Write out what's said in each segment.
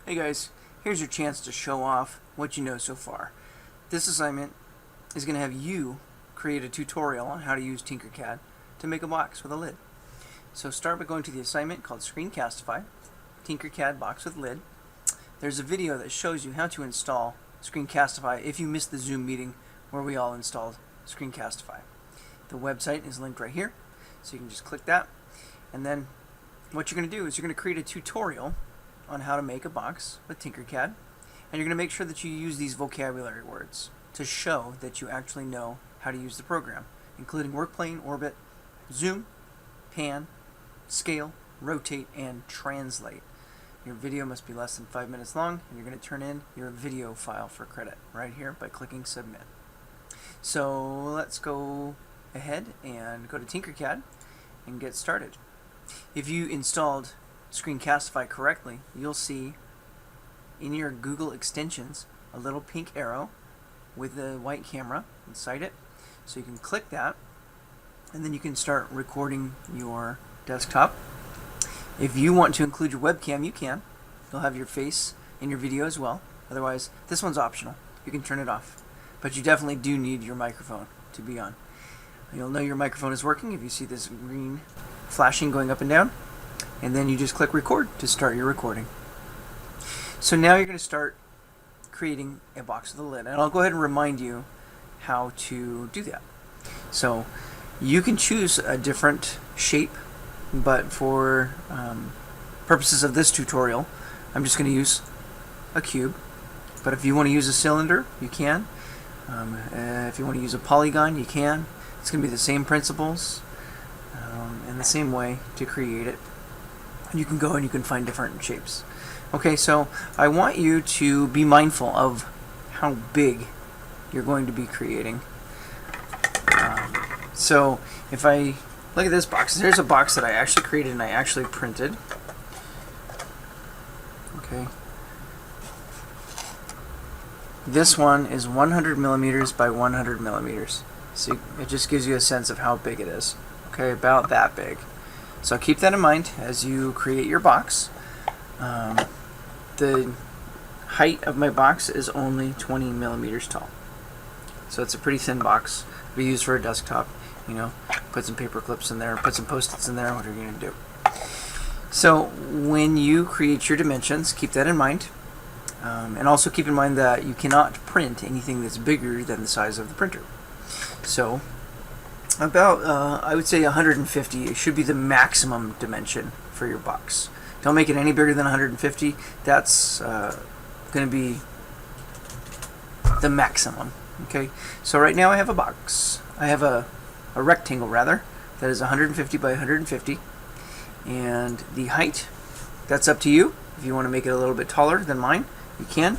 Hey guys, here's your chance to show off what you know so far. This assignment is going to have you create a tutorial on how to use TinkerCAD to make a box with a lid. So start by going to the assignment called Screencastify, TinkerCAD Box with Lid. There's a video that shows you how to install Screencastify if you missed the Zoom meeting where we all installed Screencastify. The website is linked right here, so you can just click that. And then what you're going to do is you're going to create a tutorial on how to make a box with TinkerCAD, and you're going to make sure that you use these vocabulary words to show that you actually know how to use the program, including workplane, orbit, zoom, pan, scale, rotate, and translate. Your video must be less than 5 minutes long, and you're going to turn in your video file for credit right here by clicking submit. So let's go ahead and go to TinkerCAD and get started. If you installed Screencastify correctly, you'll see in your Google extensions a little pink arrow with a white camera inside it. So you can click that, and then you can start recording your desktop. If you want to include your webcam, you can. You'll have your face in your video as well. Otherwise, this one's optional. You can turn it off. But you definitely do need your microphone to be on. You'll know your microphone is working if you see this green flashing going up and down. And then you just click record to start your recording. So now you're going to start creating a box with a lid. And I'll go ahead and remind you how to do that. So you can choose a different shape, but for purposes of this tutorial, I'm just going to use a cube. But if you want to use a cylinder, you can. If you want to use a polygon, you can. It's going to be the same principles and the same way to create it. You can go and you can find different shapes. Okay, so I want you to be mindful of how big you're going to be creating. So if I look at this box, there's a box that I actually created and I actually printed. Okay. This one is 100 millimeters by 100 millimeters. So it just gives you a sense of how big it is. Okay, about that big. So keep that in mind as you create your box. The height of my box is only 20 millimeters tall. So it's a pretty thin box. We use for a desktop. You know, put some paper clips in there, put some post-its in there, what are you going to do? So when you create your dimensions, keep that in mind. And also keep in mind that you cannot print anything that's bigger than the size of the printer. So about, I would say 150 should be the maximum dimension for your box. Don't make it any bigger than 150. That's going to be the maximum. Okay. So right now I have a box. I have a rectangle rather that is 150 by 150, and the height, that's up to you. If you want to make it a little bit taller than mine, you can.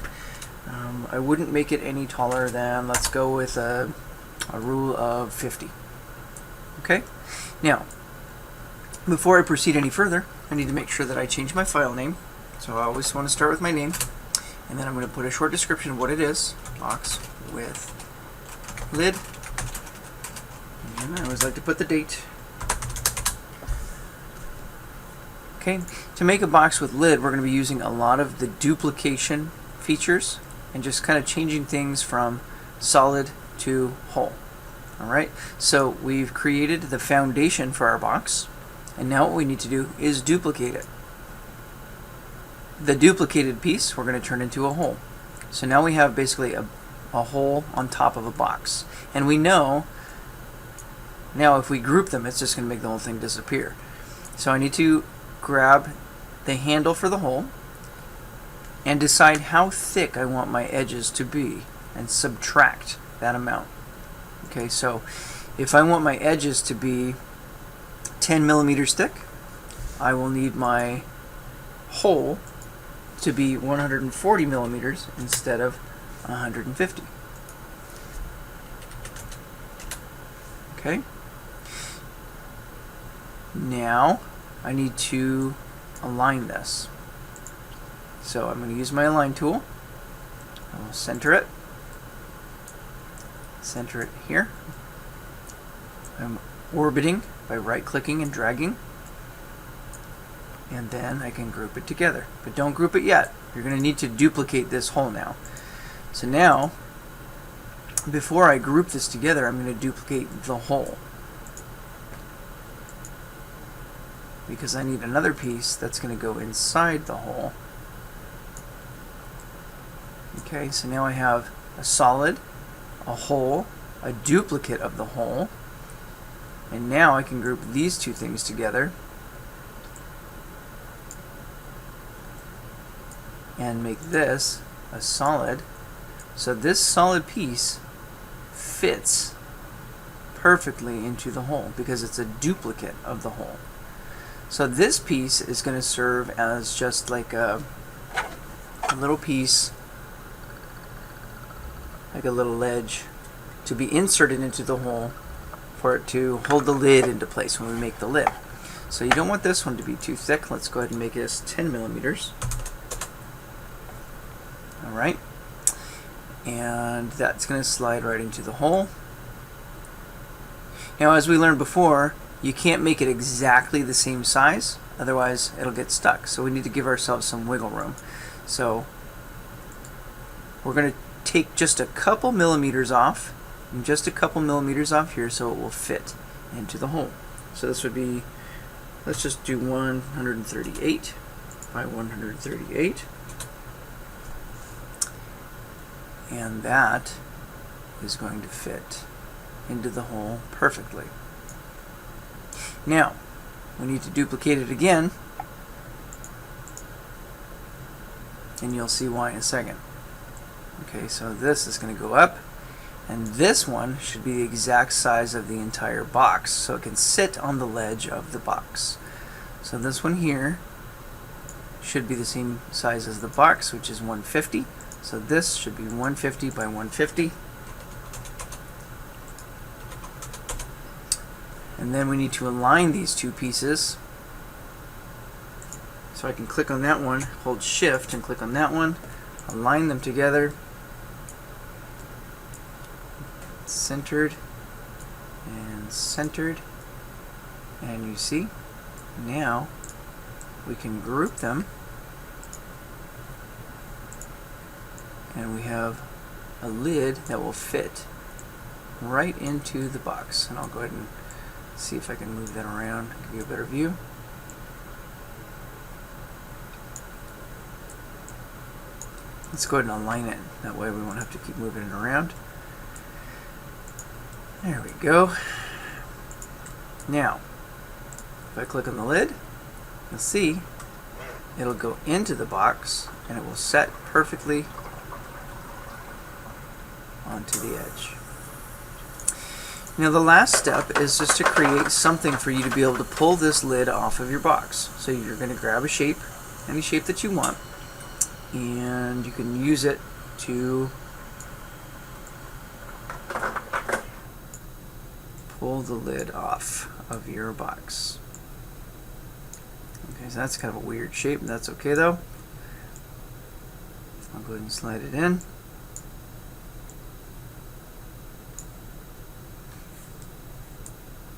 I wouldn't make it any taller than, let's go with a rule of 50. Okay? Now, before I proceed any further, I need to make sure that I change my file name. So I always want to start with my name, and then I'm going to put a short description of what it is. Box with lid. And I always like to put the date. Okay, to make a box with lid, we're going to be using a lot of the duplication features and just kind of changing things from solid to whole. Alright, so we've created the foundation for our box, and now what we need to do is duplicate it. The duplicated piece we're going to turn into a hole. So now we have basically a hole on top of a box. And we know now if we group them, it's just going to make the whole thing disappear. So I need to grab the handle for the hole and decide how thick I want my edges to be and subtract that amount. Okay, so if I want my edges to be 10 millimeters thick, I will need my hole to be 140 millimeters instead of 150. Okay. Now I need to align this. So I'm going to use my align tool. I'll center it. Center it here. I'm orbiting by right-clicking and dragging. And then I can group it together. But don't group it yet. You're going to need to duplicate this hole now. So now, before I group this together, I'm going to duplicate the hole, because I need another piece that's going to go inside the hole. Okay, so now I have a solid, a hole, a duplicate of the hole, and now I can group these two things together and make this a solid. So this solid piece fits perfectly into the hole because it's a duplicate of the hole. So this piece is going to serve as just like a little piece, like a little ledge, to be inserted into the hole for it to hold the lid into place when we make the lid. So you don't want this one to be too thick. Let's go ahead and make this 10 millimeters. Alright, and that's going to slide right into the hole. Now, as we learned before, you can't make it exactly the same size, otherwise it'll get stuck. So we need to give ourselves some wiggle room. So we're going to take just a couple millimeters off, and just a couple millimeters off here, so it will fit into the hole. So this would be, let's just do 138 by 138. And that is going to fit into the hole perfectly. Now, we need to duplicate it again, and you'll see why in a second. Okay, so this is going to go up, and this one should be the exact size of the entire box, so it can sit on the ledge of the box. So this one here should be the same size as the box, which is 150. So this should be 150 by 150. And then we need to align these two pieces. So I can click on that one, hold Shift and click on that one, align them together, centered, and you see, now we can group them, and we have a lid that will fit right into the box. And I'll go ahead and see if I can move that around, give you a better view. Let's go ahead and align it, that way we won't have to keep moving it around. There we go. Now, if I click on the lid, you'll see it'll go into the box and it will set perfectly onto the edge. Now the last step is just to create something for you to be able to pull this lid off of your box. So you're going to grab a shape, any shape that you want, and you can use it to pull the lid off of your box. Okay, so that's kind of a weird shape, but that's okay though. I'll go ahead and slide it in.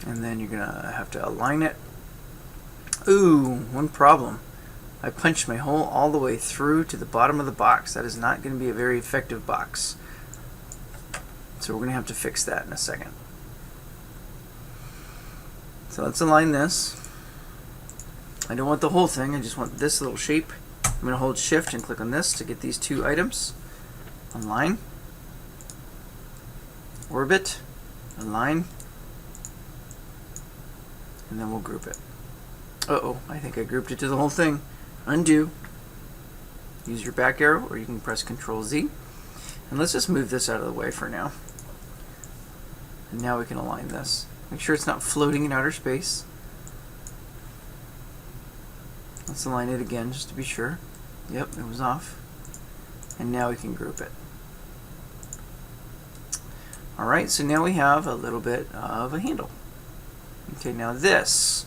And then you're gonna have to align it. Ooh, one problem. I punched my hole all the way through to the bottom of the box. That is not going to be a very effective box. So we're going to have to fix that in a second. So let's align this. I don't want the whole thing, I just want this little shape. I'm going to hold Shift and click on this to get these two items. Align. Orbit. Align. And then we'll group it. Uh-oh, I think I grouped it to the whole thing. Undo. Use your back arrow, or you can press Control-Z. And let's just move this out of the way for now. And now we can align this. Make sure it's not floating in outer space. Let's align it again just to be sure. Yep, it was off. And now we can group it. Alright, so now we have a little bit of a handle. Okay, now this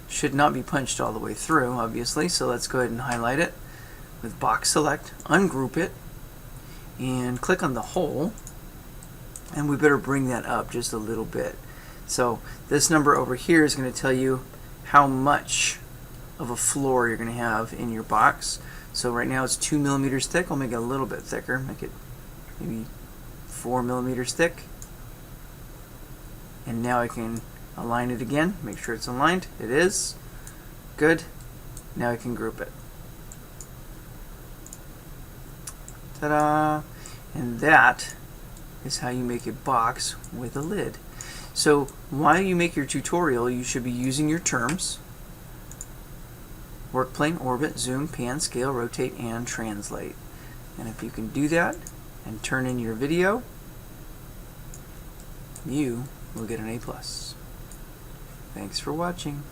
should not be punched all the way through, obviously, so let's go ahead and highlight it with Box Select, ungroup it, and click on the hole, and we better bring that up just a little bit. So this number over here is going to tell you how much of a floor you're going to have in your box. So right now it's 2 millimeters thick. I'll make it a little bit thicker, make it maybe 4 millimeters thick. And now I can align it again, make sure it's aligned. It is. Good. Now I can group it. Ta-da! And that is how you make a box with a lid. So while you make your tutorial, you should be using your terms: work plane, orbit, zoom, pan, scale, rotate, and translate. And if you can do that and turn in your video, you will get an A+. Thanks for watching.